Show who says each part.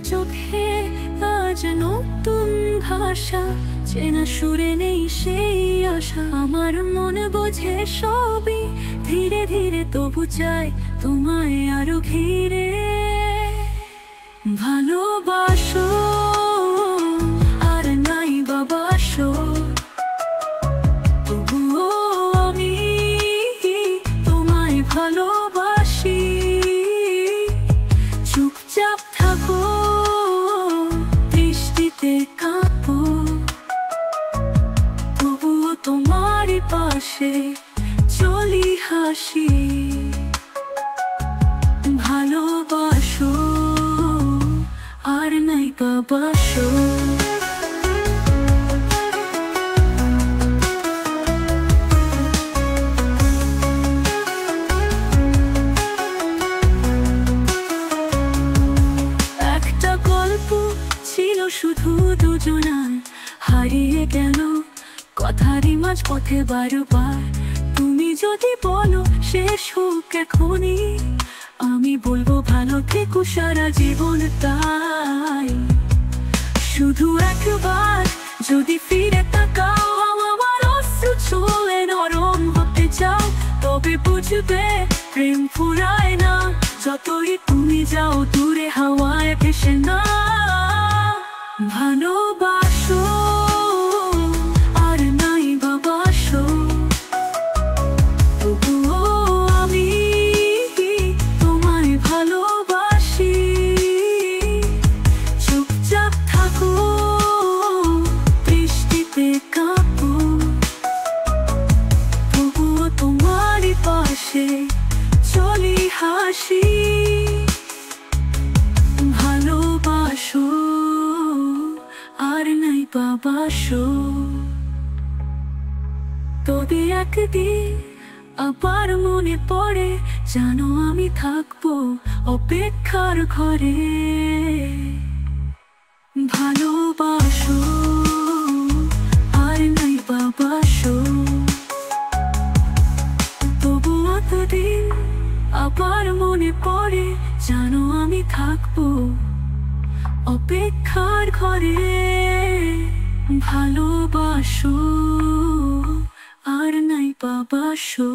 Speaker 1: চোখে আজ নতুন ভাষা, চেনা সুরে নেই সেই আশা। আমার মন বোঝে সবই ধীরে ধীরে, তবু চাই তোমায় আরো ঘিরে। ভালোবাসো আর নাই বাবাসো, তবুও আমি তোমায় ভালোবাসি। চুপচাপ থাকো, বৃষ্টিতে কাঁপো, তবুও তোমারই পাশে চলি হাসি। ভালোবাসো আর নাই বাবাসো। একটা গল্প ছিল শুধু দুজনার, হারিয়ে গেল কথারই মাঝ পথে বারবার। তুমি যদি বলো শেষ হোক এখনই, আমি বলবো ভালো থেকো সারা জীবন। তাই শুধু একবার যদি ফিরে তাকাও, আমার অশ্রু ছুঁয়ে নরম হতে চাও, তবে বুঝবে প্রেম ফুরায় না যতই তুমি যাও দূরে, হাওয়ায় ভেসে না। ভালোবাসো আর নাই বাবাসো, তবুও আমি তোমায় ভালোবাসি। চুপচাপ থাকো, বৃষ্টিতে কাঁপো, তবুও তোমারই পাশে চলি হাসি। ভালোবাসো আর নাই বাবাসো, তবে একদিন আবার মনে পড়ে, জানো আমি থাকবো অপেক্ষার ঘরে। ভালোবাসো আর নাই বাবাসো, তবু এতদিন আবার মনে পড়ে, জানো আমি থাকবো অপেক্ষার ঘরে। ভালোবাসো আর নাই বাবাসো।